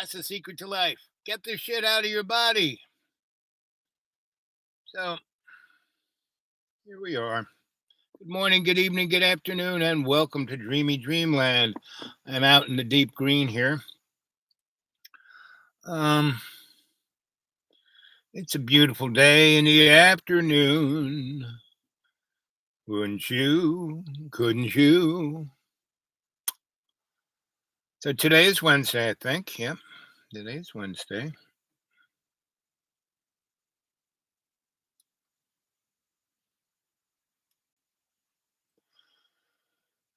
That's the secret to life. Get the shit out of your body. So here we are. Good morning, good evening, good afternoon, and welcome to Dreamy Dreamland. I'm out in the deep green here. It's a beautiful day in the afternoon. Wouldn't you? Couldn't you? So today is Wednesday, I think. Yep, today's Wednesday.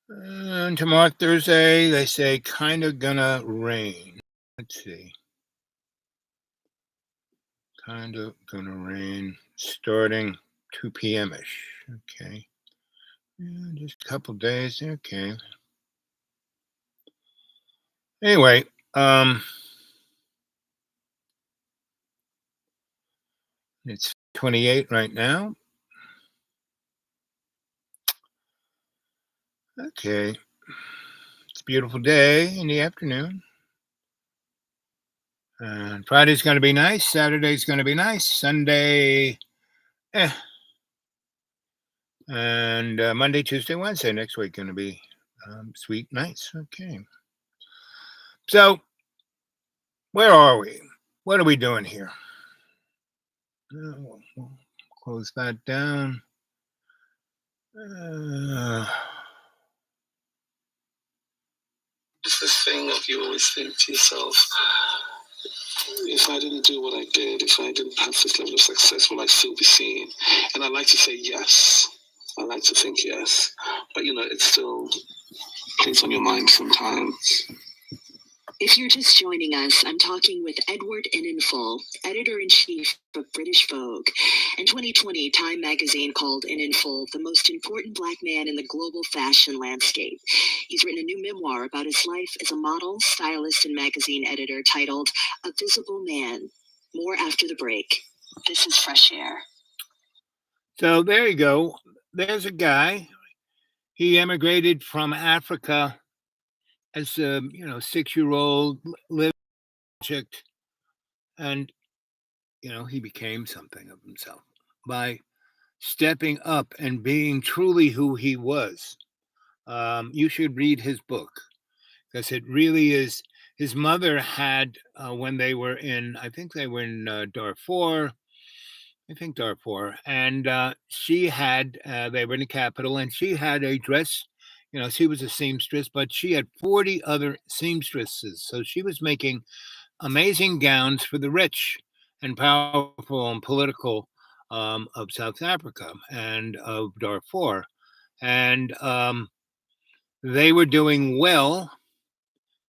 And tomorrow, Thursday, they say kind of gonna rain. Let's see. Kind of gonna rain starting 2 p.m.ish. Okay. Yeah, just a couple days. Okay. Anyway, it's 28 right now. Okay. It's a beautiful day in the afternoon. And Friday's going to be nice. Saturday's going to be nice. Sunday, And Monday, Tuesday, Wednesday next week going to be sweet, nice. Okay. So, where are we? What are we doing here? We'll close that down. It's this thing of you always think to yourself, if I didn't do what I did, if I didn't have this level of success, will I still be seen? And I like to say yes. I like to think yes. But, it still plays on your mind sometimes. If you're just joining us, I'm talking with Edward Enninful, editor-in-chief of British Vogue. In 2020, Time magazine called Enninful the most important Black man in the global fashion landscape. He's written a new memoir about his life as a model, stylist, and magazine editor titled A Visible Man. More after the break. This is Fresh Air. So there you go. There's a guy. He emigrated from Africa as a 6-year-old, lived project, and he became something of himself by stepping up and being truly who he was. You should read his book because it really is. His mother had when they were in, I think they were in Darfur. I think Darfur, and she had they were in the capital, and she had a dress. She was a seamstress, but she had 40 other seamstresses. So she was making amazing gowns for the rich and powerful and political of South Africa and of Darfur. And they were doing well.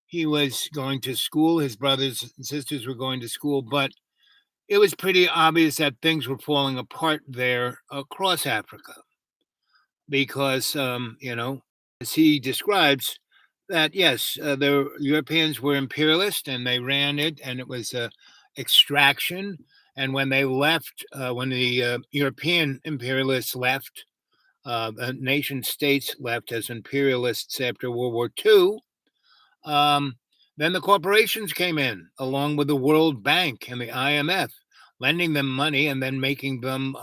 He was going to school. His brothers and sisters were going to school, but it was pretty obvious that things were falling apart there across Africa because, as he describes, that yes, the Europeans were imperialist and they ran it, and it was extraction. And when they left, when the European imperialists left, the nation states left as imperialists after World War II, then the corporations came in, along with the World Bank and the IMF, lending them money and then making them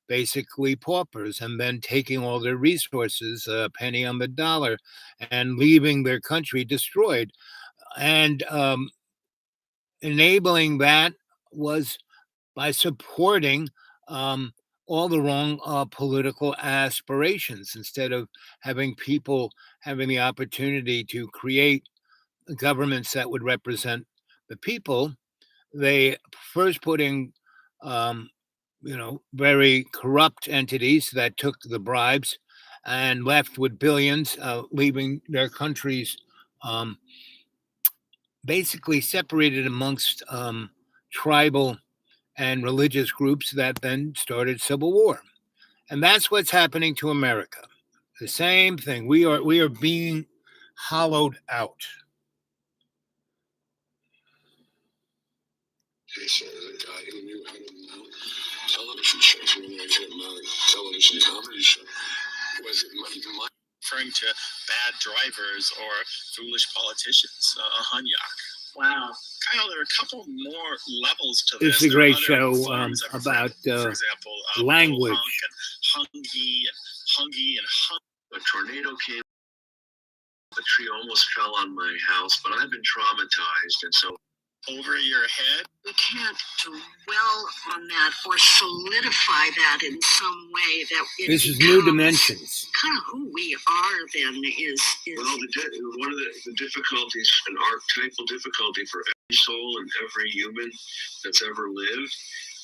basically paupers, and then taking all their resources, a penny on the dollar, and leaving their country destroyed. And enabling that was by supporting all the wrong political aspirations, instead of having people having the opportunity to create governments that would represent the people. They first put in, very corrupt entities that took the bribes and left with billions, leaving their countries basically separated amongst tribal and religious groups that then started civil war. And that's what's happening to America. The same thing. We are being hollowed out. Hey, so the guy who knew how to mount television shows, when I could mount television comedy show, was it referring to bad drivers or foolish politicians, Hanyak. Wow. Kyle, there are a couple more levels to this. It's a There are great other show forms of about for example, language. Mohunk and Hungy and Hung. A tornado came, a tree almost fell on my house, but I've been traumatized, and so over your head. We can't dwell on that or solidify that in some way. That this is new dimensions. Kind of who we are then is well, one of the difficulties, an archetypal difficulty for every soul and every human that's ever lived,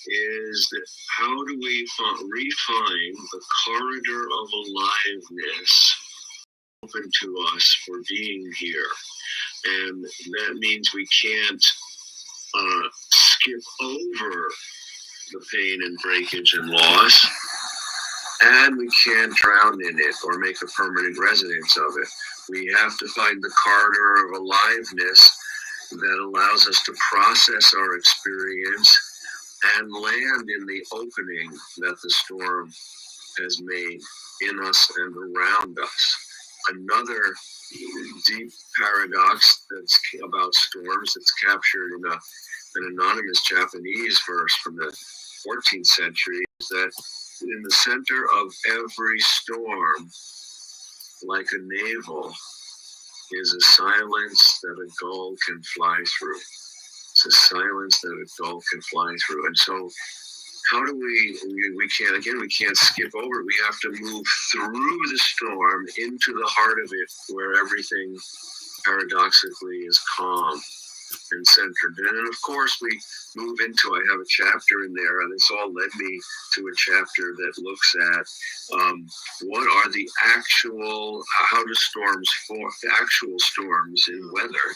is that how do we refine the corridor of aliveness open to us for being here? And that means we can't skip over the pain and breakage and loss, and we can't drown in it or make a permanent residence of it. We have to find the corridor of aliveness that allows us to process our experience and land in the opening that the storm has made in us and around us. Another deep paradox that's about storms that's captured in an anonymous Japanese verse from the 14th century is that in the center of every storm, like a navel, is a silence that a gull can fly through. It's a silence that a gull can fly through. And so how do we can't skip over it. We have to move through the storm into the heart of it where everything paradoxically is calm and centered. And then of course we move into, I have a chapter in there, and this all led me to a chapter that looks at what are the actual, how do storms form, the actual storms in weather,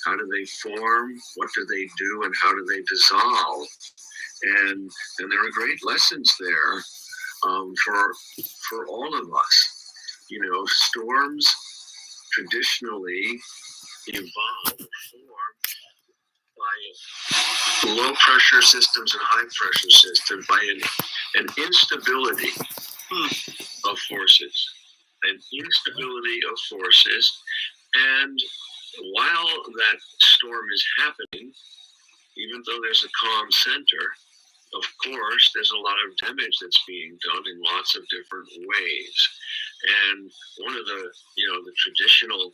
how do they form, what do they do, and how do they dissolve? And there are great lessons there for all of us. You know, storms traditionally evolve or form by low pressure systems and high pressure systems, by an instability of forces. An instability of forces. And while that storm is happening, even though there's a calm center, of course, there's a lot of damage that's being done in lots of different ways. And one of the traditional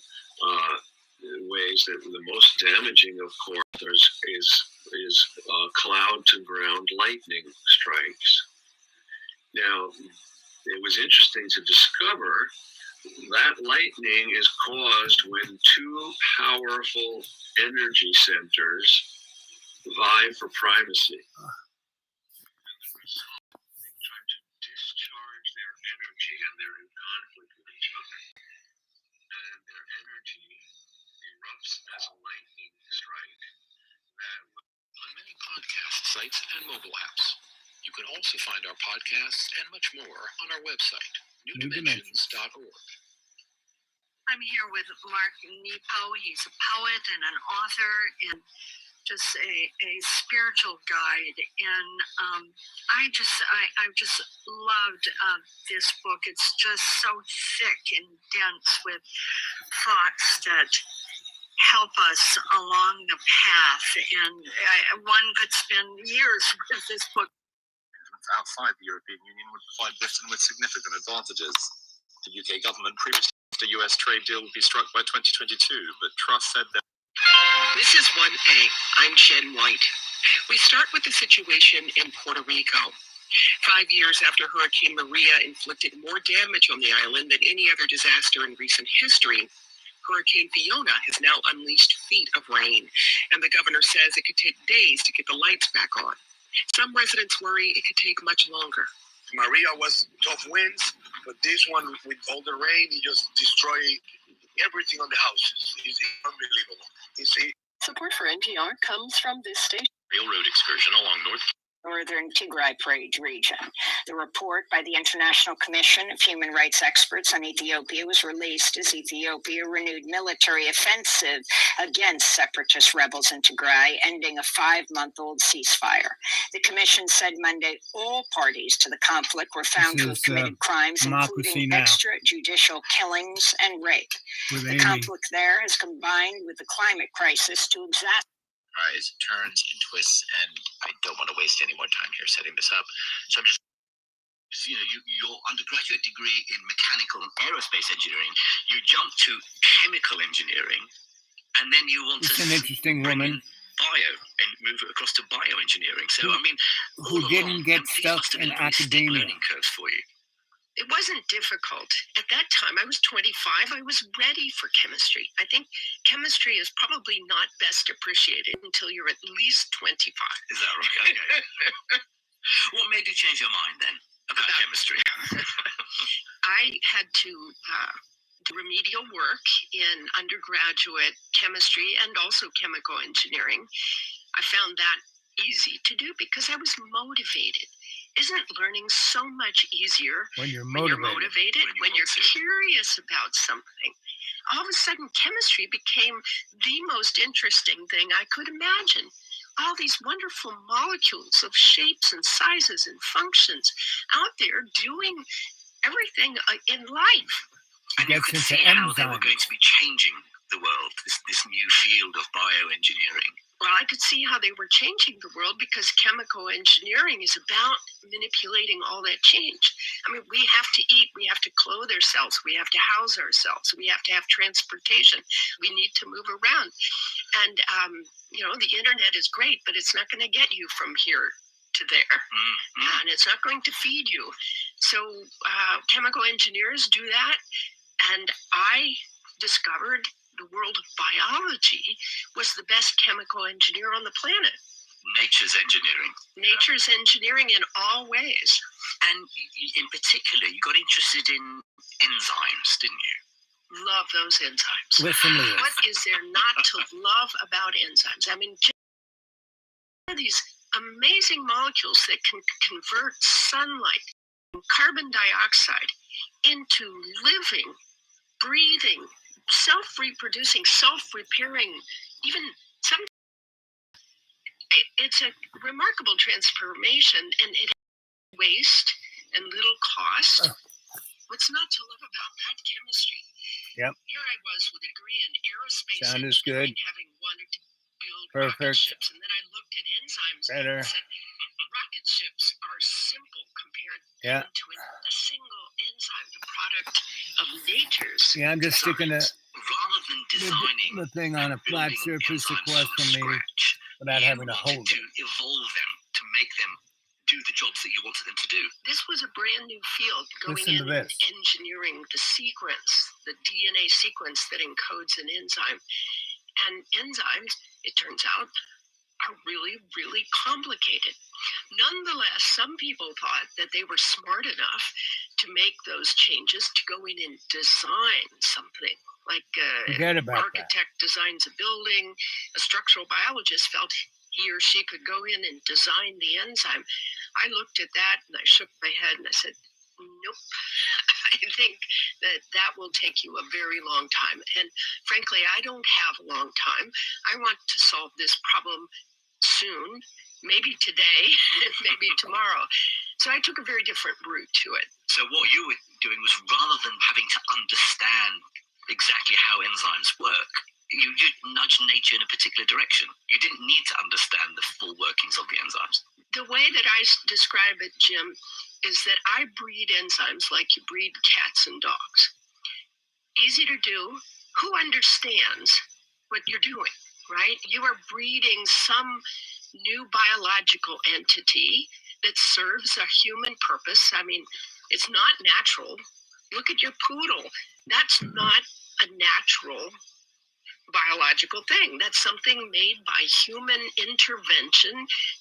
ways that the most damaging, of course, is cloud to ground lightning strikes. Now, it was interesting to discover that lightning is caused when two powerful energy centers vie for primacy. And they're in conflict with each other. And their energy erupts as a lightning strike. On many podcast sites and mobile apps. You can also find our podcasts and much more on our website, newdimensions.org. I'm here with Mark Nepo. He's a poet and an author and just a spiritual guide. And I just loved this book. It's just so thick and dense with thoughts that help us along the path. And one could spend years with this book. Outside the European Union would provide Britain with significant advantages. The UK government previously said a US trade deal would be struck by 2022, but Truss said that. This is 1A. I'm Jen White. We start with the situation in Puerto Rico. 5 years after Hurricane Maria inflicted more damage on the island than any other disaster in recent history, Hurricane Fiona has now unleashed feet of rain, and the governor says it could take days to get the lights back on. Some residents worry it could take much longer. Maria was tough winds, but this one, with all the rain, it just destroyed everything on the houses. It's unbelievable. You see? Support for NPR comes from this station. Railroad excursion along North Northern Tigray region. The report by the International Commission of Human Rights Experts on Ethiopia was released as Ethiopia renewed military offensive against separatist rebels in Tigray, ending a 5-month-old ceasefire. The commission said Monday all parties to the conflict were found to have committed crimes, including extrajudicial killings and rape. The conflict there has combined with the climate crisis to exacerbate turns and twists, and I don't want to waste any more time here setting this up. So I'm just, your undergraduate degree in mechanical and aerospace engineering, you jump to chemical engineering, and then you want to an interesting woman. Bio and move it across to bioengineering. So I mean, who didn't get stuck in academia? Learning curves for you. It wasn't difficult. At that time, I was 25. I was ready for chemistry. I think chemistry is probably not best appreciated until you're at least 25. Is that right? Okay. What made you change your mind then about chemistry? I had to do remedial work in undergraduate chemistry and also chemical engineering. I found that easy to do because I was motivated. Isn't learning so much easier when you're motivated, when you're curious about something? All of a sudden, chemistry became the most interesting thing I could imagine. All these wonderful molecules of shapes and sizes and functions out there doing everything in life. And you could see how they were going to be changing the world, this new field of bioengineering. Well, I could see how they were changing the world because chemical engineering is about manipulating all that change. I mean, we have to eat, we have to clothe ourselves, we have to house ourselves, we have to have transportation, we need to move around. And, the internet is great, but it's not going to get you from here to there. Mm-hmm. And it's not going to feed you. So chemical engineers do that. And I discovered the world of biology was the best chemical engineer on the planet. Nature's engineering. Nature's engineering in all ways. And in particular, you got interested in enzymes, didn't you? Love those enzymes. Listen to this. What is there not to love about enzymes? I mean, these amazing molecules that can convert sunlight and carbon dioxide into living, breathing, self-reproducing, self-repairing, even some. It's a remarkable transformation, and it has waste and little cost. What's not to love about that chemistry? Yep. Here I was with a degree in aerospace Sound is good. having wanted to build Perfect. rocket ships, and then I looked at enzymes Better. and said, rocket ships are simple compared to a single enzyme, the product of nature's. Yeah, I'm just sticking rather than designing the thing on a flat surface across from me without having to hold to it. evolve them, to make them do the jobs that you wanted them to do. This was a brand new field going Listen to in this. engineering the sequence, the DNA sequence that encodes an enzyme. And enzymes, it turns out, are really, really complicated. Nonetheless, some people thought that they were smart enough to make those changes to go in and design something. Like Forget about architect designs a building, a structural biologist felt he or she could go in and design the enzyme. I looked at that and I shook my head and I said, nope. I think that will take you a very long time. And frankly, I don't have a long time. I want to solve this problem soon, maybe today, maybe tomorrow. So I took a very different route to it. So what you were doing was, rather than having to understand exactly how enzymes work, you nudged nature in a particular direction. You didn't need to understand the full workings of the enzymes. The way that I describe it, Jim, is that I breed enzymes like you breed cats and dogs. Easy to do. Who understands what you're doing, right? You are breeding some new biological entity that serves a human purpose. I mean, it's not natural. Look at your poodle. That's not a natural biological thing. That's something made by human intervention,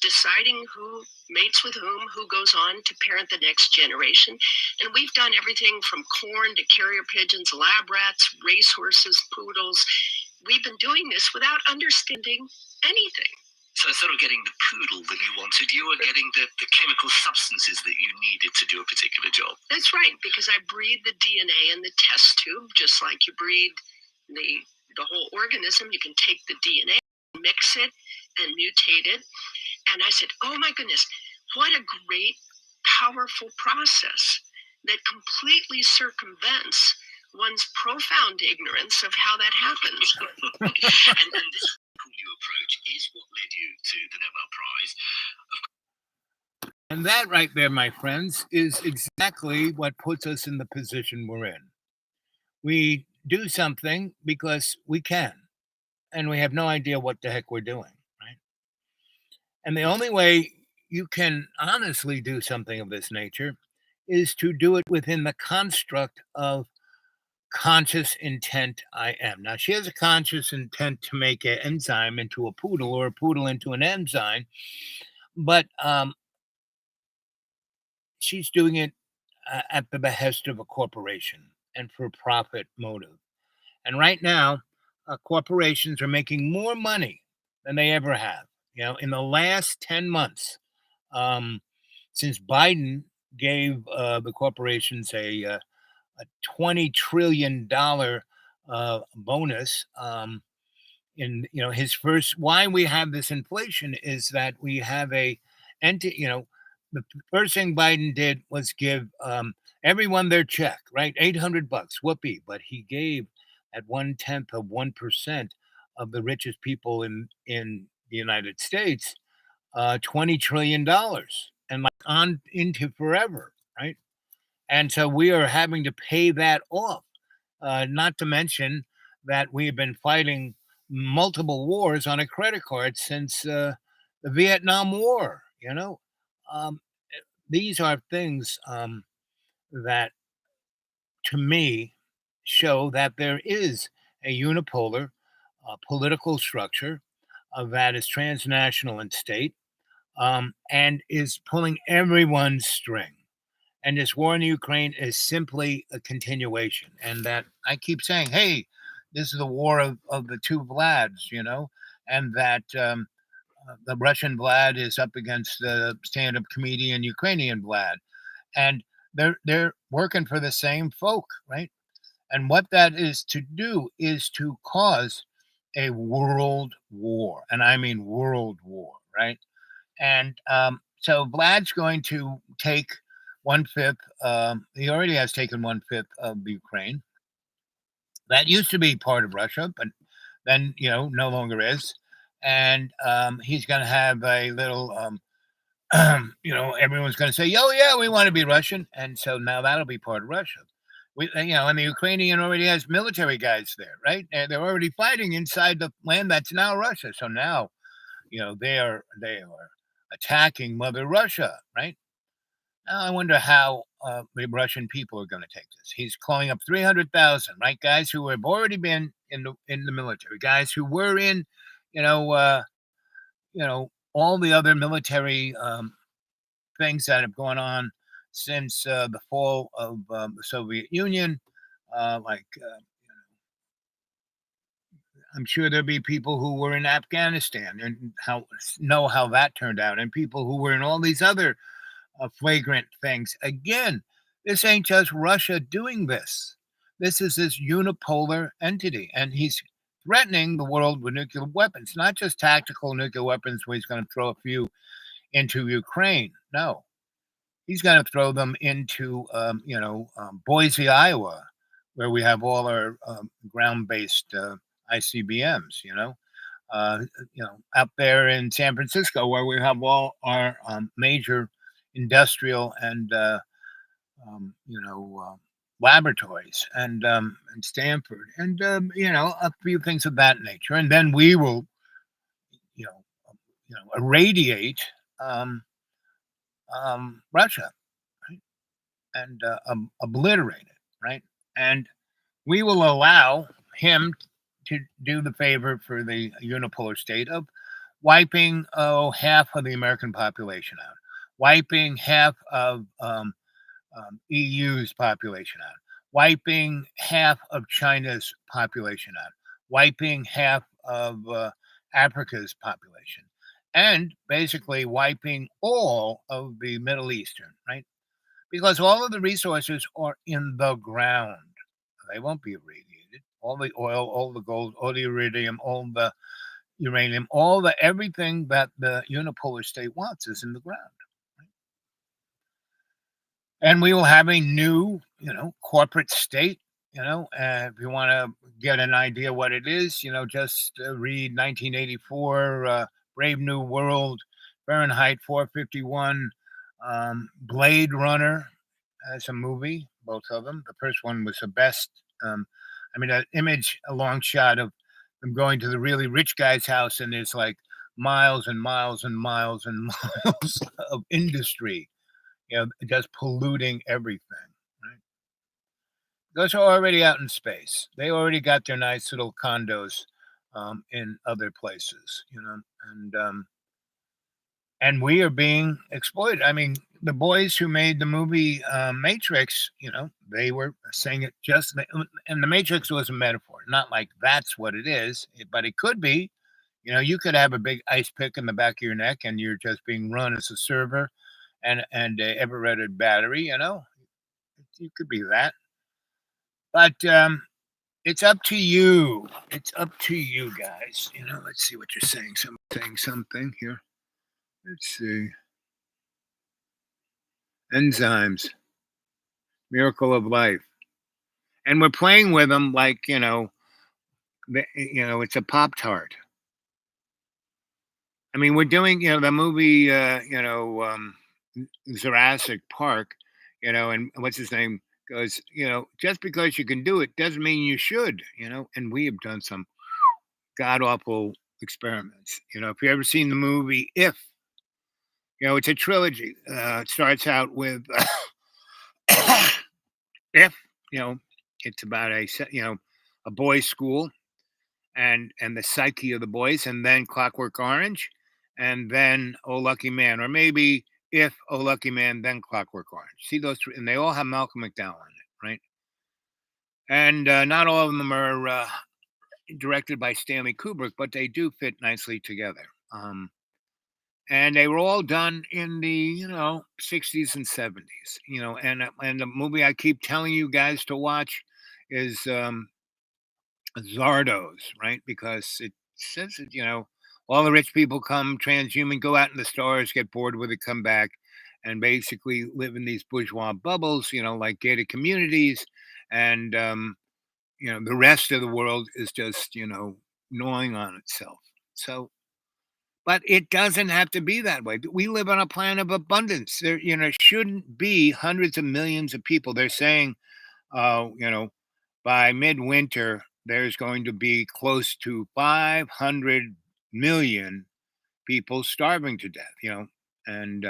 deciding who mates with whom, who goes on to parent the next generation. And we've done everything from corn to carrier pigeons, lab rats, racehorses, poodles. We've been doing this without understanding anything. So instead of getting the poodle that you wanted, you were getting the chemical substances that you needed to do a particular job. That's right, because I breed the DNA in the test tube, just like you breed the whole organism. You can take the DNA, mix it, and mutate it. And I said, oh my goodness, what a great, powerful process that completely circumvents one's profound ignorance of how that happens. And this new approach is what led you to the Nobel Prize. And that right there, my friends, is exactly what puts us in the position we're in. We do something because we can, and we have no idea what the heck we're doing, right? And the only way you can honestly do something of this nature is to do it within the construct of conscious intent I am. Now, she has a conscious intent to make an enzyme into a poodle or a poodle into an enzyme, but she's doing it at the behest of a corporation and for profit motive. And right now, corporations are making more money than they ever have. You know, in the last 10 months, since Biden gave the corporations a $20 trillion bonus, in his first, why we have this inflation is that we have the first thing Biden did was give everyone their check, right? $800, whoopee. But he gave at 0.1% of the richest people in the United States $20 trillion and like on into forever, right? And so we are having to pay that off. Not to mention that we have been fighting multiple wars on a credit card since the Vietnam War. Um, these are things that, to me, show that there is a unipolar political structure that is transnational in state and is pulling everyone's string. And this war in Ukraine is simply a continuation. And that I keep saying, hey, this is the war of the two Vlads, and that the Russian Vlad is up against the stand-up comedian Ukrainian Vlad. And they're working for the same folk, right? And what that is to do is to cause a world war. And I mean world war, right? And so Vlad's going to take 1/5. He already has taken 1/5 of Ukraine. That used to be part of Russia, but then no longer is. And he's going to have a little, everyone's going to say, "Oh yeah, we want to be Russian," and so now that'll be part of Russia. And the Ukrainian already has military guys there, right? And they're already fighting inside the land that's now Russia. So now, they are attacking Mother Russia, right? Now I wonder how the Russian people are going to take this. He's calling up 300,000, right? Guys who have already been in the military, guys who were in, all the other military things that have gone on since the fall of the Soviet Union. I'm sure there'll be people who were in Afghanistan and know how that turned out, and people who were in all these other flagrant things. Again, this ain't just Russia doing this. This is this unipolar entity, and he's threatening the world with nuclear weapons, not just tactical nuclear weapons where he's going to throw a few into Ukraine. No, he's going to throw them into, Boise, Iowa, where we have all our ground-based ICBMs, up there in San Francisco, where we have all our major industrial and laboratories, and Stanford, and a few things of that nature, and then we will, irradiate Russia, right? And obliterate it, right? And we will allow him to do the favor for the unipolar state of wiping half of the American population out, wiping half of EU's population out, wiping half of China's population out, wiping half of Africa's population. and basically wiping all of the Middle Eastern, right? Because all of the resources are in the ground. They won't be irradiated. All the oil, all the gold, all the iridium, all the uranium, all the everything that the unipolar state wants is in the ground. And we will have a new, corporate state. If you want to get an idea what it is, just read 1984, Brave New World, Fahrenheit 451, Blade Runner as a movie, both of them. The first one was the best. An image, a long shot of them going to the really rich guy's house, and there's like miles and miles and miles and miles of industry, just polluting everything. Right? Those are already out in space. They already got their nice little condos in other places, and we are being exploited. I mean, the boys who made the movie Matrix, they were saying it just, and the Matrix was a metaphor, not like that's what it is, but it could be. You could have a big ice pick in the back of your neck, and you're just being run as a server, and a ever-ready battery. You could be that, but it's up to you. It's up to you guys. Let's see what you're saying. Saying something here. Let's see. Enzymes, miracle of life, and we're playing with them like it's a Pop Tart. I mean, we're doing the movie Jurassic Park, and what's his name goes, just because you can do it doesn't mean you should, and we have done some god awful experiments. If you ever seen the movie If, it's a trilogy. It starts out with If, it's about a boys' school and the psyche of the boys, and then Clockwork Orange, and then Oh Lucky Man, or maybe If, Oh Lucky Man, then Clockwork Orange. See those three, and they all have Malcolm McDowell in it, right? And not all of them are directed by Stanley Kubrick, but they do fit nicely together. And they were all done in the 60s and 70s. And the movie I keep telling you guys to watch is Zardos, right? Because it says that all the rich people come transhuman, go out in the stars, get bored with it, come back, and basically live in these bourgeois bubbles, like gated communities, and the rest of the world is just gnawing on itself. So, but it doesn't have to be that way. We live on a planet of abundance. There, shouldn't be hundreds of millions of people. They're saying, by midwinter, there's going to be close to 500 million people starving to death, and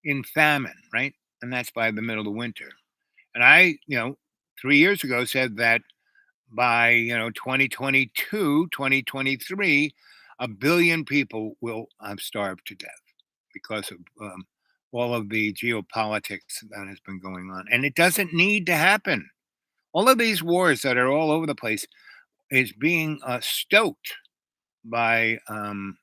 in famine, right? And that's by the middle of winter. And I, 3 years ago said that by 2022, 2023, 1 billion people will have starved to death because of all of the geopolitics that has been going on. And it doesn't need to happen. All of these wars that are all over the place is being stoked by, and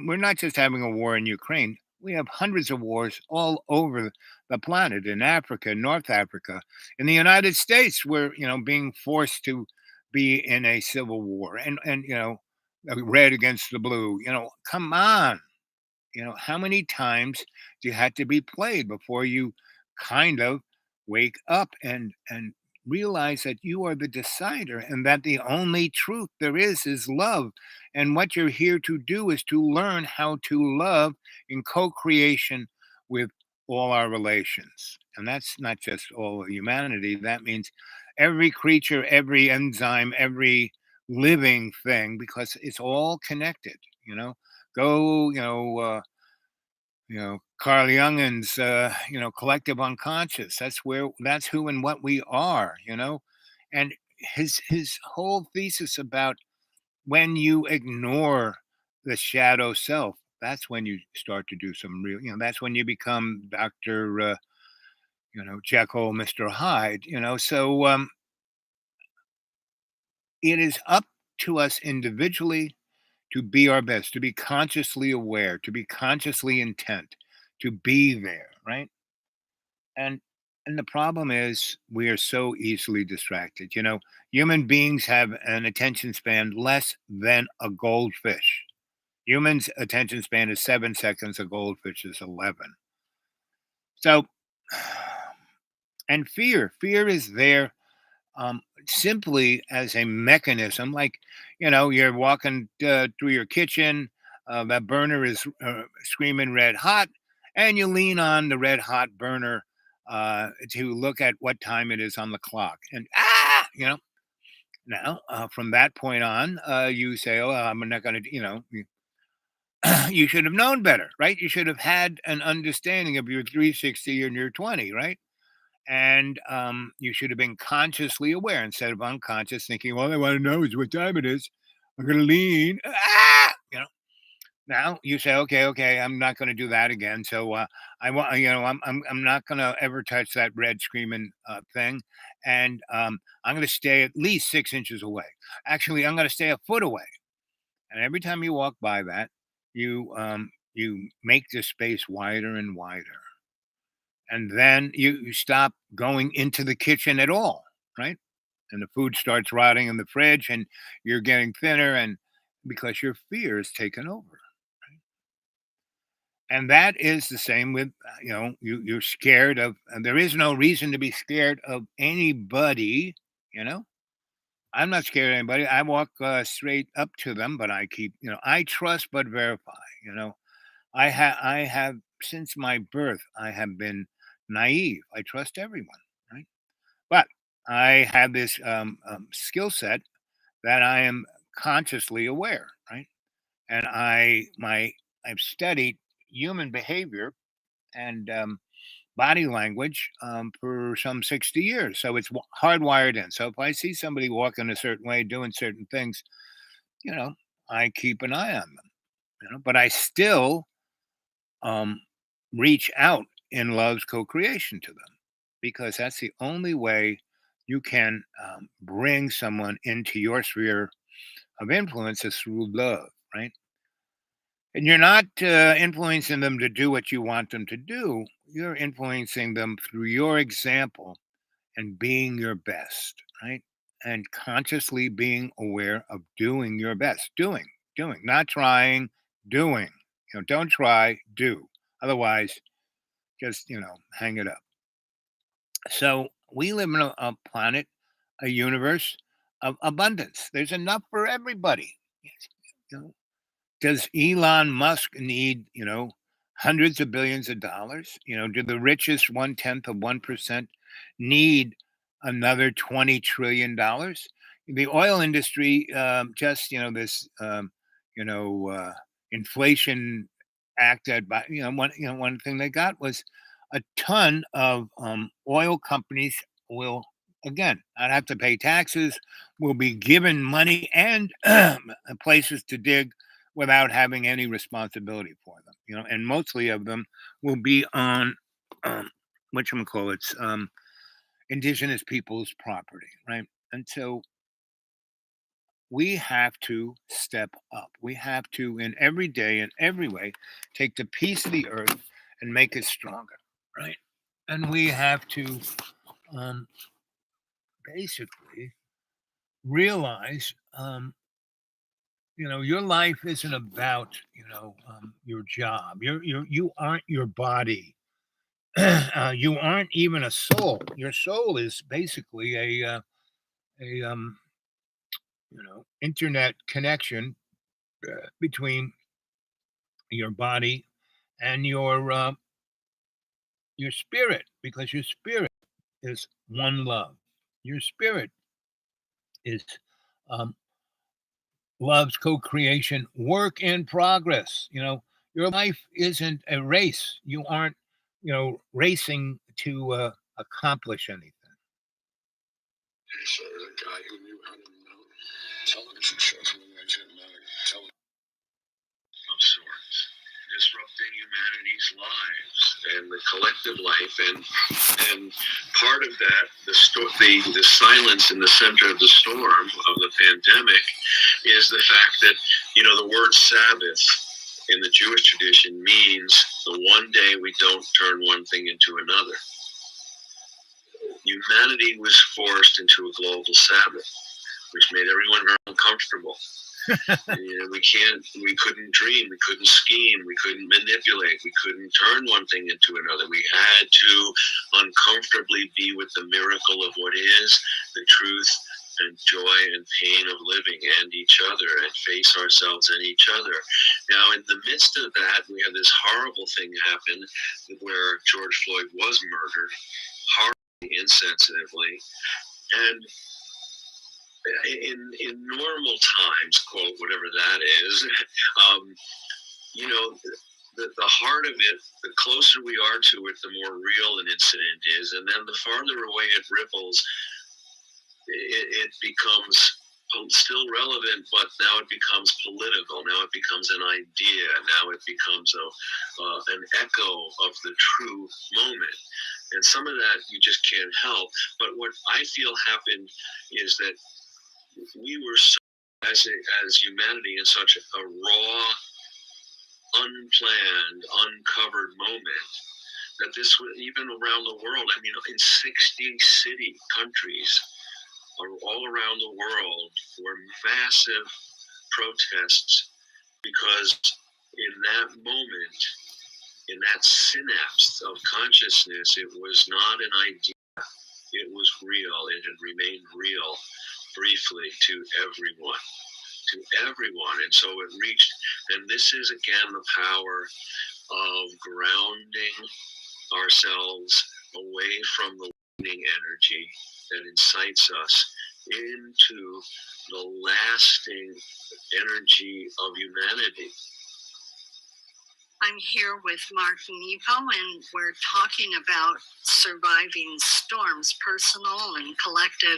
we're not just having a war in Ukraine. We have hundreds of wars all over the planet, in Africa, North Africa, in the United States. We're being forced to be in a civil war, and red against the blue. Come on. How many times do you have to be played before you kind of wake up and realize that you are the decider, and that the only truth there is love, and what you're here to do is to learn how to love in co-creation with all our relations. And that's not just all of humanity. That means every creature, every enzyme, every living thing, because it's all connected. Go Carl Jungin's collective unconscious. That's who and what we are. And his whole thesis about when you ignore the shadow self, that's when you start to do some real. That's when you become Dr. Jekyll, Mr. Hyde. So it is up to us individually to be our best, to be consciously aware, to be consciously intent, to be there, right? And and the problem is we are so easily distracted. Human beings have an attention span less than a goldfish. Humans' attention span is 7 seconds, a goldfish is 11. So, and fear is there simply as a mechanism. Like, you're walking through your kitchen, that burner is screaming red hot, and you lean on the red hot burner to look at what time it is on the clock. And, now from that point on, you say, oh, I'm not going to, you should have known better, right? You should have had an understanding of your 360 and your 20, right? And you should have been consciously aware instead of unconscious, thinking, "All I want to know is what time it is. I'm going to lean." Now you say, "Okay, I'm not going to do that again." So I want, I'm not going to ever touch that red screaming thing, and I'm going to stay at least 6 inches away. Actually, I'm going to stay a foot away. And every time you walk by that, you make the space wider and wider. And then you stop going into the kitchen at all, right? And the food starts rotting in the fridge and you're getting thinner, and because your fear is taken over, right? And that is the same with you're scared of, and there is no reason to be scared of anybody. I'm not scared of anybody. I walk straight up to them, but I keep, I trust but verify. I have since my birth, I have been naive. I trust everyone, right? But I have this skill set that I am consciously aware, right? And I've studied human behavior and body language for some 60 years, so it's hardwired in. So if I see somebody walking a certain way, doing certain things, you know, I keep an eye on them. But I still um, reach out in love's co-creation to them, because that's the only way you can bring someone into your sphere of influence is through love, right? And you're not influencing them to do what you want them to do. You're influencing them through your example and being your best, right? And consciously being aware of doing your best, doing, not trying, doing. Don't try, do. Otherwise, just, hang it up. So we live in a planet, a universe of abundance. There's enough for everybody. You know, does Elon Musk need, hundreds of billions of dollars? Do the richest 1/10 of 1% need another $20 trillion? The oil industry, just this, inflation act that, one thing they got was a ton of oil companies will again not have to pay taxes, will be given money and places to dig without having any responsibility for them. And mostly of them will be on whatchamacallits, indigenous people's property, right? And so we have to step up. We have to, in every day, in every way, take the piece of the earth and make it stronger, right? And we have to basically realize, your life isn't about, your job. You aren't your body. You aren't even a soul. Your soul is basically a internet connection between your body and your spirit, because your spirit is one love. Your spirit is love's co-creation, work in progress. Your life isn't a race. You aren't, racing to accomplish anything. So there's a guy who knew how to mount television shows from the television of sorts, disrupting humanity's lives and the collective life, and part of that, the silence in the center of the storm of the pandemic is the fact that, the word Sabbath in the Jewish tradition means the one day we don't turn one thing into another. Humanity was forced into a global Sabbath, which made everyone very uncomfortable. We couldn't dream, we couldn't scheme, we couldn't manipulate, we couldn't turn one thing into another. We had to uncomfortably be with the miracle of what is, the truth and joy and pain of living and each other, and face ourselves and each other. Now, in the midst of that, we had this horrible thing happen where George Floyd was murdered, horribly, insensitively, and in normal times, quote, whatever that is, the heart of it, the closer we are to it, the more real an incident is. And then the farther away it ripples, it becomes still relevant, but now it becomes political. Now it becomes an idea. Now it becomes an echo of the true moment. And some of that you just can't help. But what I feel happened is that we were so, as humanity, in such a raw, unplanned, uncovered moment that this was even around the world. I mean, in 60 countries all around the world were massive protests because in that moment, in that synapse of consciousness, it was not an idea. It was real. It had remained real briefly to everyone. And so it reached, and this is again the power of grounding ourselves away from the waning energy that incites us into the lasting energy of humanity. I'm here with Mark Nepo, and we're talking about surviving storms, personal and collective.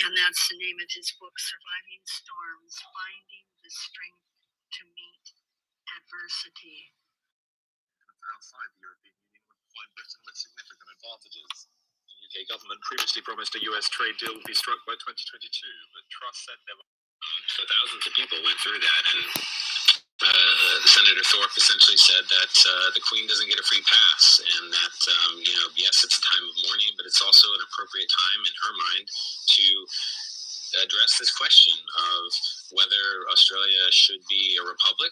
And that's the name of his book, Surviving Storms, Finding the Strength to Meet Adversity. Outside the European Union would provide Britain with significant advantages. The UK government previously promised a US trade deal would be struck by 2022, but Truss said there were... So thousands of people went through that, and Senator Thorpe essentially said that the Queen doesn't get a free pass, and that, yes, it's a time of mourning, but it's also an appropriate time in her mind to address this question of whether Australia should be a republic,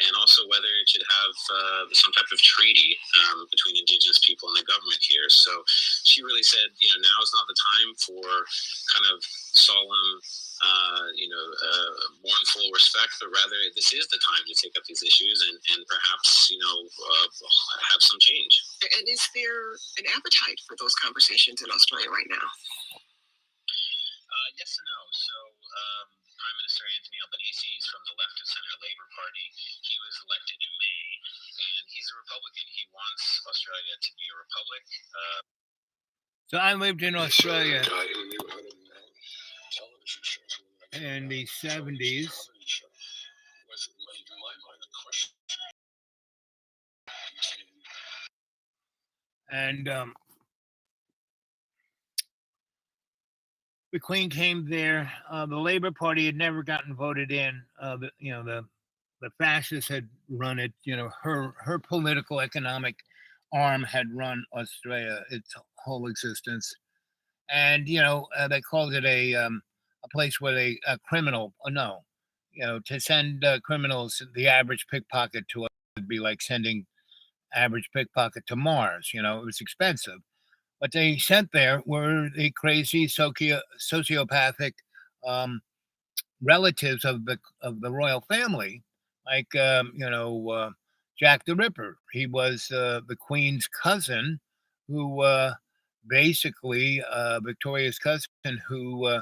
and also whether it should have some type of treaty between Indigenous people and the government here. So she really said, now is not the time for kind of solemn, mournful respect, but rather this is the time to take up these issues and perhaps, have some change. And is there an appetite for those conversations in Australia right now? Yes and no. So Prime Minister Anthony Albanese is from the left of Center Labour Party. He was elected in May, and he's a Republican. He wants Australia to be a republic. So I lived in Australia in the 70s. And the Queen came there. The Labour Party had never gotten voted in. The fascists had run it. Her political economic arm had run Australia its whole existence, and they called it a place where to send criminals, the average pickpocket to us would be like sending average pickpocket to Mars. It was expensive. What they sent there were the crazy sociopathic relatives of the royal family, like Jack the Ripper. He was the Queen's cousin, who basically Victoria's cousin, who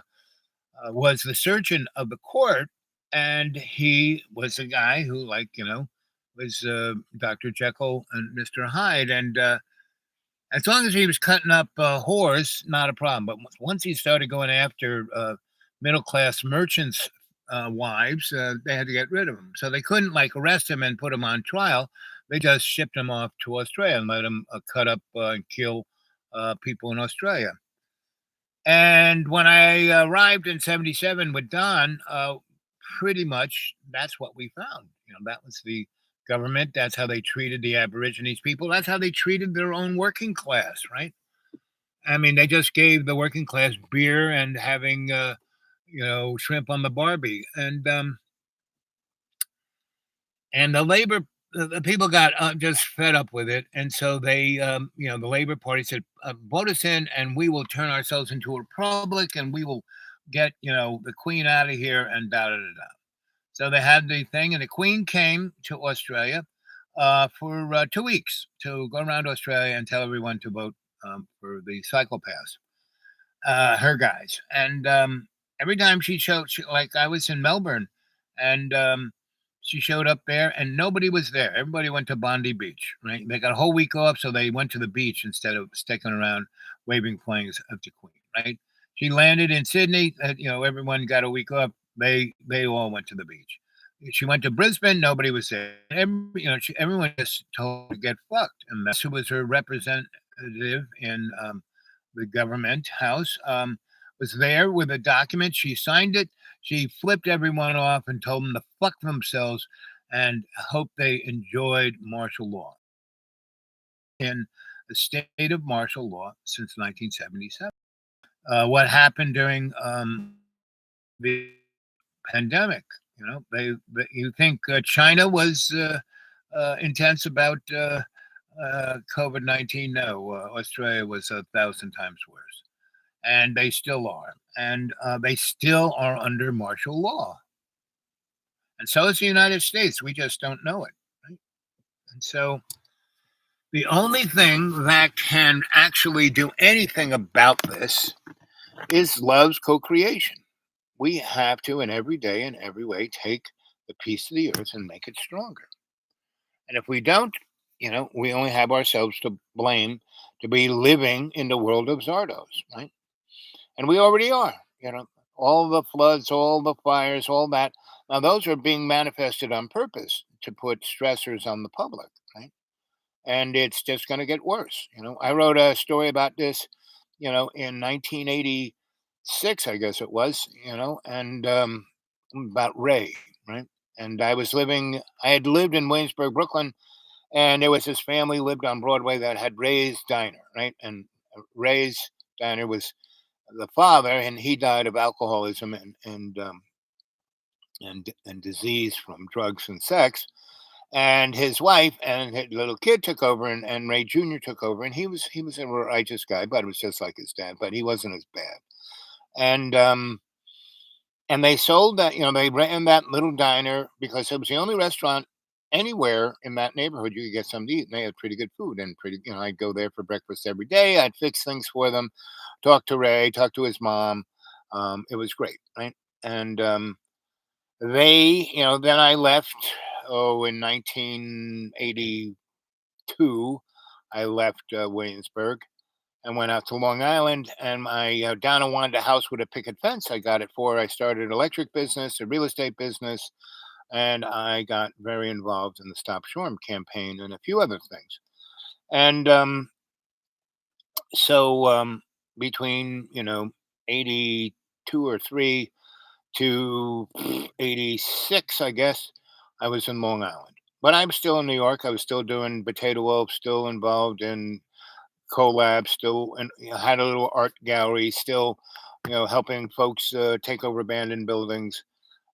was the surgeon of the court, and he was a guy who, was Dr. Jekyll and Mr. Hyde, and as long as he was cutting up whores, not a problem. But once he started going after middle-class merchants' wives, they had to get rid of him. So they couldn't arrest him and put him on trial. They just shipped him off to Australia and let him cut up and kill people in Australia. And when I arrived in 77 with Don, pretty much that's what we found. That was the government. That's how they treated the Aborigines people. That's how they treated their own working class, right? I mean, they just gave the working class beer and having, shrimp on the Barbie, and the people got just fed up with it, and so they, the Labor Party said, "Vote us in, and we will turn ourselves into a republic, and we will get, the Queen out of here," and da da da da. So they had the thing, and the Queen came to Australia for 2 weeks to go around Australia and tell everyone to vote for the cycle pass, her guys. And every time like I was in Melbourne, and she showed up there, and nobody was there. Everybody went to Bondi Beach, right? They got a whole week off, so they went to the beach instead of sticking around waving flags at the Queen, right? She landed in Sydney. Everyone got a week off. They all went to the beach. She went to Brisbane. Nobody was there. Everyone just told her to get fucked, and that's who was her representative in the government house. Was there with a document. She signed it. She flipped everyone off and told them to fuck themselves and hope they enjoyed martial law. In the state of martial law since 1977. What happened during the pandemic? You think China was intense about COVID-19? No, Australia was 1,000 times worse. And they still are. And they still are under martial law. And so is the United States. We just don't know it. Right? And so the only thing that can actually do anything about this is love's co-creation. We have to, in every day, in every way, take the piece of the earth and make it stronger. And if we don't, we only have ourselves to blame to be living in the world of Zardos, right? And we already are, all the floods, all the fires, all that. Now, those are being manifested on purpose to put stressors on the public, right? And it's just going to get worse. I wrote a story about this, in 1986, I guess it was, and about Ray, right? And I had lived in Williamsburg, Brooklyn, and there was this family lived on Broadway that had Ray's Diner, right? And Ray's Diner was the father, and he died of alcoholism and disease from drugs and sex. And his wife and his little kid took over, and Ray Jr. took over, and he was a righteous guy, but it was just like his dad, but he wasn't as bad. And they sold that, they ran that little diner because it was the only restaurant anywhere in that neighborhood you could get something to eat. And they had pretty good food and I'd go there for breakfast every day. I'd fix things for them, talk to Ray, talk to his mom. It was great, right? And they, then I left, in 1982, I left Williamsburg and went out to Long Island, and my Donna wanted a house with a picket fence. I got it for her. I started an electric business, a real estate business, and I got very involved in the Stop Shoreham campaign and a few other things. And so between 82 or 3 to 86, I guess, I was in Long Island. But I'm still in New York. I was still doing Potato Wolf, still involved in collab, still, and had a little art gallery, still helping folks take over abandoned buildings.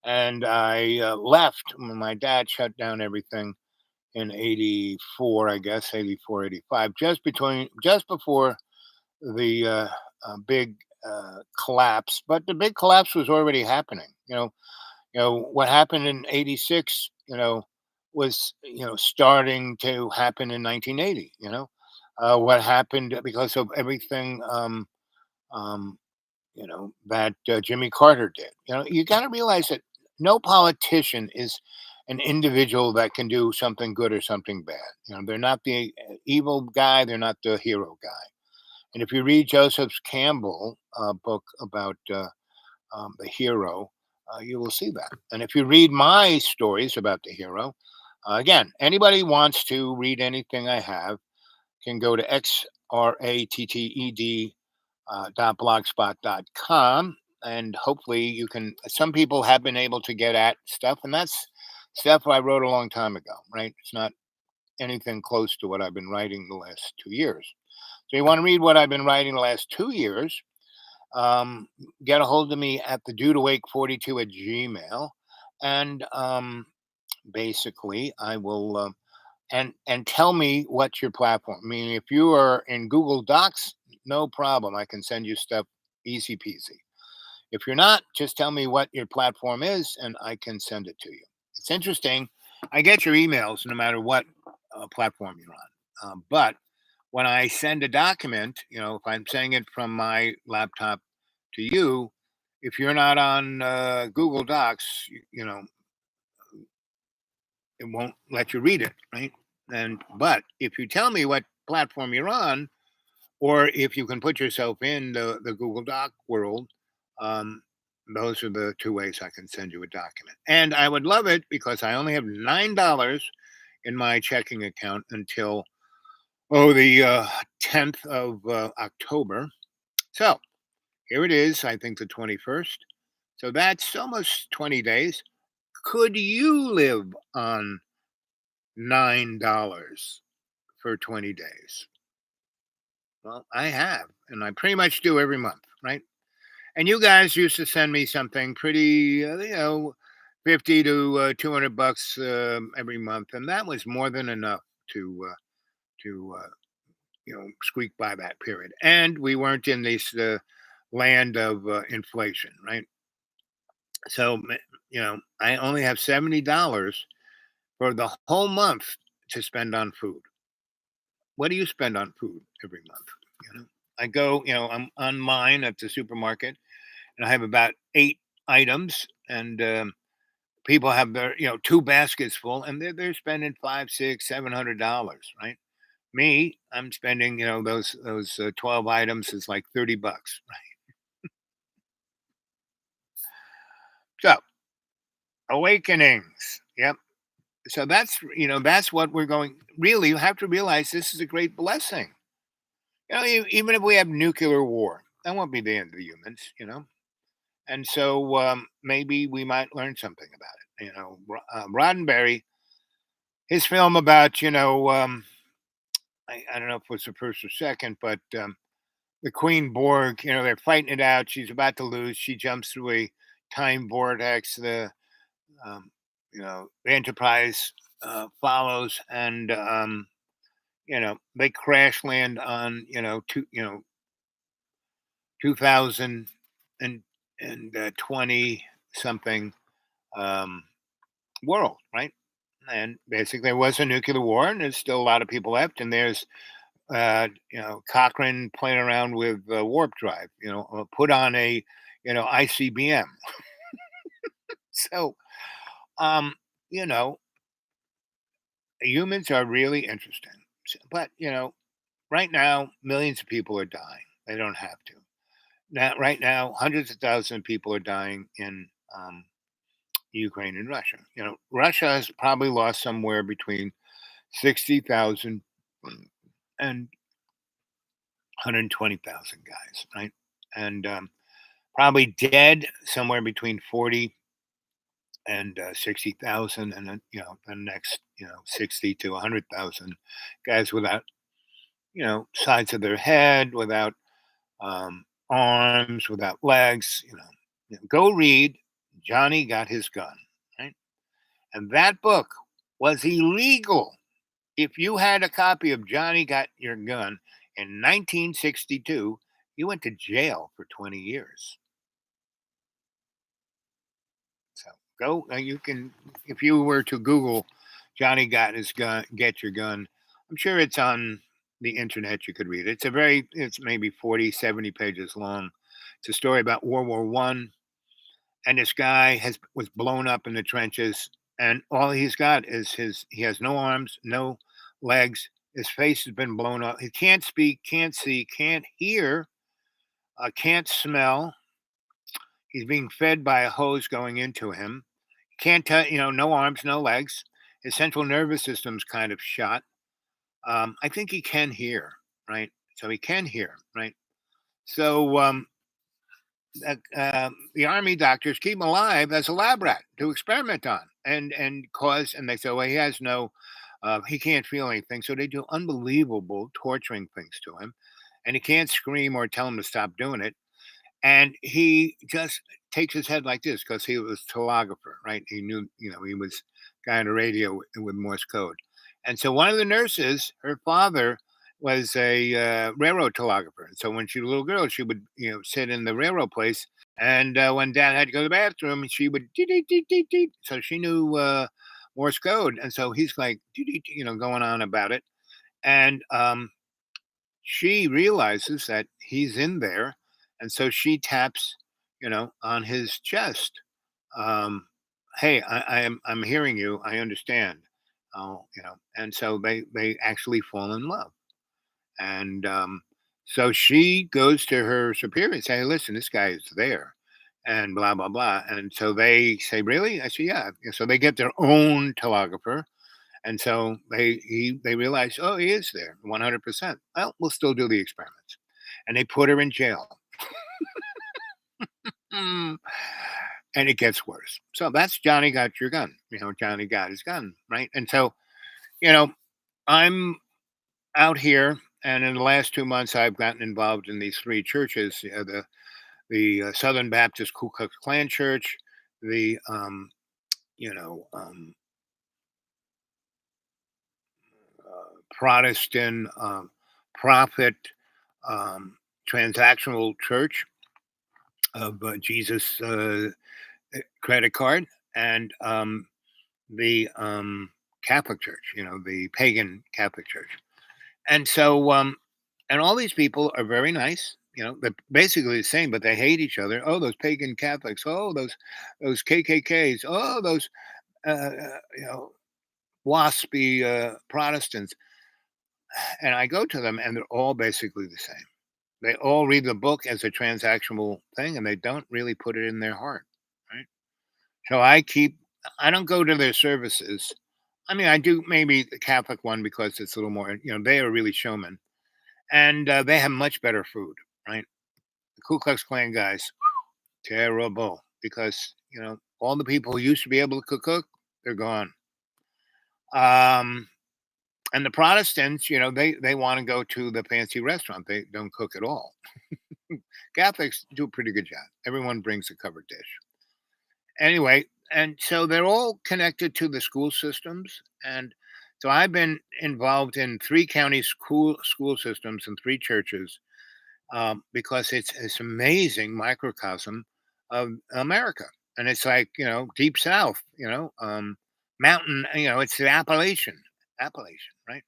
And I left when my dad shut down everything in 84, I guess, 84, 85, just before the big collapse. But the big collapse was already happening. What happened in 86, was, starting to happen in 1980, what happened because of everything, that Jimmy Carter did. You got to realize that no politician is an individual that can do something good or something bad. They're not the evil guy. They're not the hero guy. And if you read Joseph Campbell book about the hero, you will see that. And if you read my stories about the hero, again, anybody wants to read anything I have can go to xratted blogspot.com. and hopefully you can. Some people have been able to get at stuff, and that's stuff I wrote a long time ago, right? It's not anything close to what I've been writing the last 2 years. So you want to read what I've been writing the last 2 years? Um, get a hold of me at the dude awake 42 at Gmail, and basically I will and tell me what's your platform. I mean, if you are in Google Docs, no problem. I can send you stuff easy peasy. If you're not, just tell me what your platform is, and I can send it to you. It's interesting. I get your emails no matter what platform you're on. But when I send a document, if I'm sending it from my laptop to you, if you're not on Google Docs, it won't let you read it, right? But if you tell me what platform you're on, or if you can put yourself in the Google Doc world, um, those are the two ways I can send you a document. And I would love it because I only have $9 in my checking account until the 10th of October. So here it is. I think the 21st. So that's almost 20 days. Could you live on $9 for 20 days? Well, I have, and I pretty much do every month, right? And you guys used to send me something pretty, 50 to $200 every month, and that was more than enough to squeak by that period. And we weren't in this land of inflation, right? So, I only have $70 for the whole month to spend on food. What do you spend on food every month? I go, I'm online at the supermarket, and I have about 8 items, and people have their, two baskets full, and they're spending $500, $600, $700, right? Me, I'm spending, those 12 items is like $30, right? So awakenings, yep. So that's what we're going. Really, you have to realize this is a great blessing. Even if we have nuclear war, that won't be the end of the humans. And so maybe we might learn something about it. Roddenberry, his film about, I don't know if it was the first or second, but the Queen Borg, they're fighting it out. She's about to lose. She jumps through a time vortex. Um, the Enterprise follows, and they crash land on 2020 something world, right? And basically, there was a nuclear war, and there's still a lot of people left. And there's Cochrane playing around with warp drive. Put on a ICBM. So, um, you know, humans are really interesting. But right now, millions of people are dying. They don't have to. Now, right now, hundreds of thousands of people are dying in Ukraine and Russia. Russia has probably lost somewhere between 60,000 and 120,000 guys, right? And probably dead somewhere between 40 and 60,000, and then the next 60 to 100,000 guys without sides of their head, without arms, without legs. Go read Johnny Got His Gun, right? And that book was illegal. If you had a copy of Johnny Got Your Gun in 1962, you went to jail for 20 years. So go, you can, if you were to Google Johnny Got His Gun, Get Your Gun, I'm sure it's on the internet. You could read it. It's maybe 40, 70 pages long. It's a story about World War One, and this guy was blown up in the trenches, and all he's got is he has no arms, no legs. His face has been blown up. He can't speak, can't see, can't hear, can't smell. He's being fed by a hose going into him. Can't tell, no arms, no legs. His central nervous system's kind of shot. I think he can hear, right? So he can hear, right? So the army doctors keep him alive as a lab rat to experiment on, and they say, well, he has no, he can't feel anything, so they do unbelievable torturing things to him, and he can't scream or tell him to stop doing it, and he just takes his head like this because he was telegrapher, right? He knew, he was guy on the radio with Morse code, and so one of the nurses, her father was a railroad telegrapher. And so when she was a little girl, she would, sit in the railroad place. And when dad had to go to the bathroom, she would, "Dee, dee, dee, dee, dee." So she knew Morse code. And so he's like, "Dee, dee, dee," going on about it. And she realizes that he's in there. And so she taps, on his chest. Um, hey, I'm hearing you. I understand. Oh, and so they actually fall in love. And so she goes to her superior and say, "Hey, listen, this guy is there," and blah blah blah. And so they say, "Really?" I say, "Yeah." And so they get their own telegrapher, and so they realize, "Oh, he is there, 100%. Well, we'll still do the experiments," and they put her in jail. Mm. And it gets worse. So that's Johnny got your gun. Johnny got his gun, right? And so, you know, I'm out here, and in the last 2 months, I've gotten involved in these three churches: the Southern Baptist Ku Klux Klan Church, the you know Protestant Prophet Transactional Church of Jesus credit card, and the Catholic Church, the pagan Catholic Church. And so, and all these people are very nice. They're basically the same, but they hate each other. Oh, those pagan Catholics. Oh, those KKKs. Oh, those waspy Protestants. And I go to them, and they're all basically the same. They all read the book as a transactional thing, and they don't really put it in their heart, right? So I don't go to their services. I mean, I do maybe the Catholic one because it's a little more, they are really showmen, and they have much better food, right? The Ku Klux Klan guys, terrible, because all the people who used to be able to cook, they're gone. And the Protestants, they want to go to the fancy restaurant. They don't cook at all. Catholics do a pretty good job. Everyone brings a covered dish. Anyway, and so they're all connected to the school systems. And so I've been involved in 3 county school systems and 3 churches, because it's amazing microcosm of America. And it's like, deep south, mountain, it's the Appalachian, right?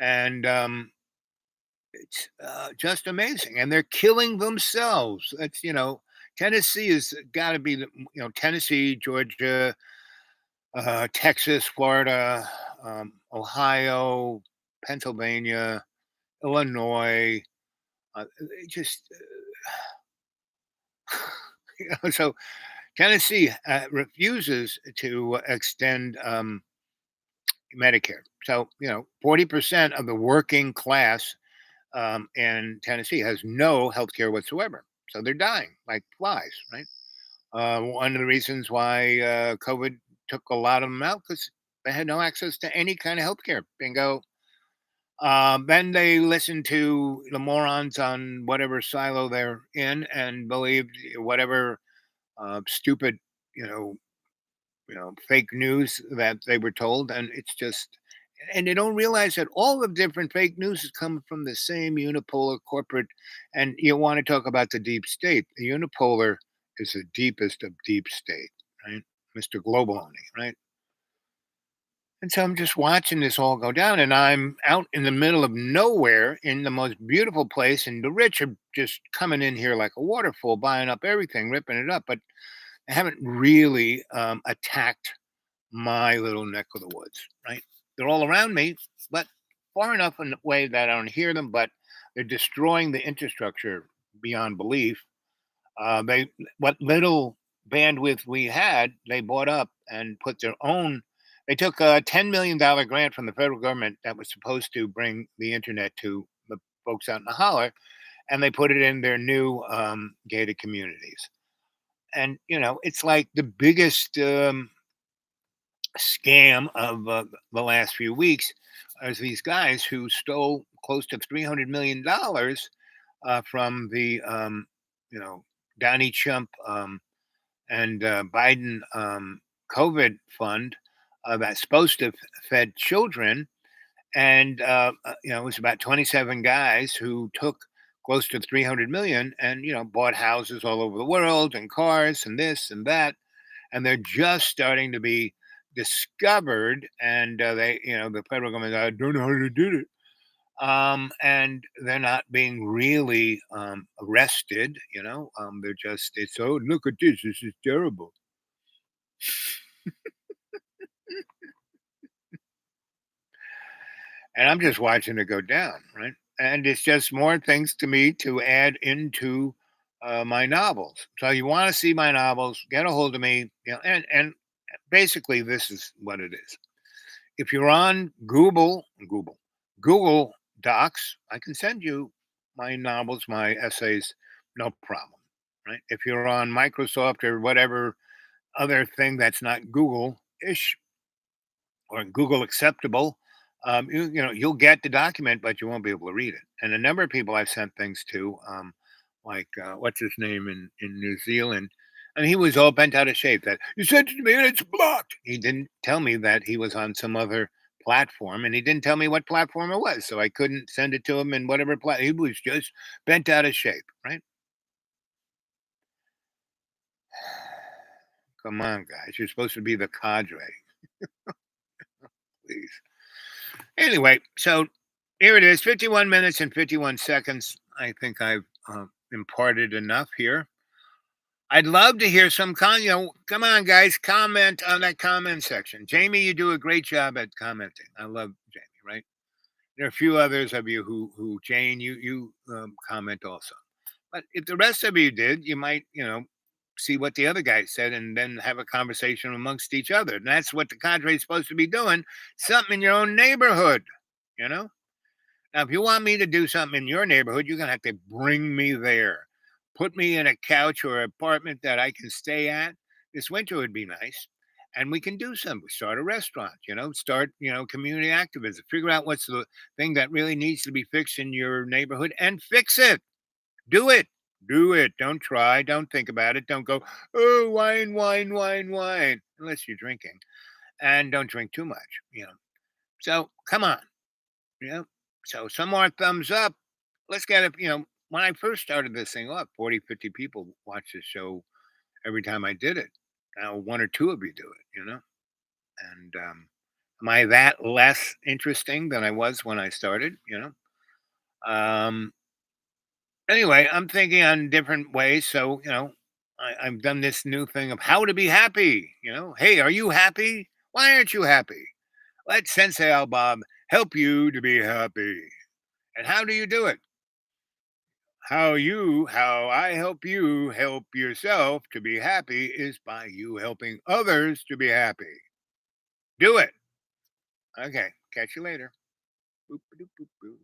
And it's just amazing. And they're killing themselves. That's, Tennessee has got to be Tennessee, Georgia, Texas, Florida, Ohio, Pennsylvania, Illinois. It just so Tennessee refuses to extend Medicare. So 40% of the working class in Tennessee has no health care whatsoever. So they're dying like flies, right? One of the reasons why COVID took a lot of them out, because they had no access to any kind of health care. Bingo. Then they listened to the morons on whatever silo they're in and believed whatever stupid, you know, fake news that they were told, and it's just, and they don't realize that all the different fake news is coming from the same unipolar corporate. And you want to talk about the deep state? The unipolar is the deepest of deep state, right? Mr. Global owning, right? And so I'm just watching this all go down, and I'm out in the middle of nowhere in the most beautiful place, and the rich are just coming in here like a waterfall, buying up everything, ripping it up, but they haven't really attacked my little neck of the woods, right? They're all around me, but far enough in a way that I don't hear them, but they're destroying the infrastructure beyond belief. They What little bandwidth we had, they bought up and put their own. They took a $10 million grant from the federal government that was supposed to bring the internet to the folks out in the holler, and they put it in their new gated communities. And it's like the biggest scam of the last few weeks is these guys who stole close to $300 million from the Donnie Trump and Biden COVID fund that's supposed to fed children, and it was about 27 guys who took close to 300 million and bought houses all over the world and cars and this and that, and they're just starting to be discovered, and the federal government, I don't know how to do it, and they're not being really arrested. They're just, it's, oh, look at this is terrible. And I'm just watching it go down, right? And it's just more things to me to add into my novels. So you want to see my novels, get a hold of me, and basically this is what it is. If you're on Google Docs, I can send you my novels, my essays, no problem, right? If you're on Microsoft or whatever other thing that's not Google-ish or Google acceptable, you'll get the document, but you won't be able to read it. And a number of people I've sent things to, like what's his name in New Zealand, and he was all bent out of shape that you sent it to me and it's blocked. He didn't tell me that he was on some other platform, and he didn't tell me what platform it was, so I couldn't send it to him in whatever he was just bent out of shape, right? Come on, guys, you're supposed to be the cadre, please. Anyway, so here it is, 51 minutes and 51 seconds. I think I've imparted enough here. I'd love to hear some come on, guys, comment on that comment section. Jamie, you do a great job at commenting. I love Jamie, right? There are a few others of you who Jane, you comment also. But if the rest of you did, you might, see what the other guy said and then have a conversation amongst each other. And that's what the cadre is supposed to be doing. Something in your own neighborhood, Now, if you want me to do something in your neighborhood, you're going to have to bring me there. Put me in a couch or apartment that I can stay at. This winter would be nice. And we can do something. Start a restaurant, start, community activism. Figure out what's the thing that really needs to be fixed in your neighborhood and fix it. Do it. Do it. Don't try. Don't think about it. Don't go, oh, wine, wine, wine, wine, unless you're drinking. And don't drink too much, So come on, So some more thumbs up. Let's get it. When I first started this thing up, 40, 50 people watched the show every time I did it. Now one or two of you do it, And am I that less interesting than I was when I started, Anyway, I'm thinking on different ways. So, I've done this new thing of how to be happy. Hey, are you happy? Why aren't you happy? Let Sensei Al Bob help you to be happy. And how do you do it? How I help you help yourself to be happy is by you helping others to be happy. Do it. Okay. Catch you later. Boop, boop, boop, boop.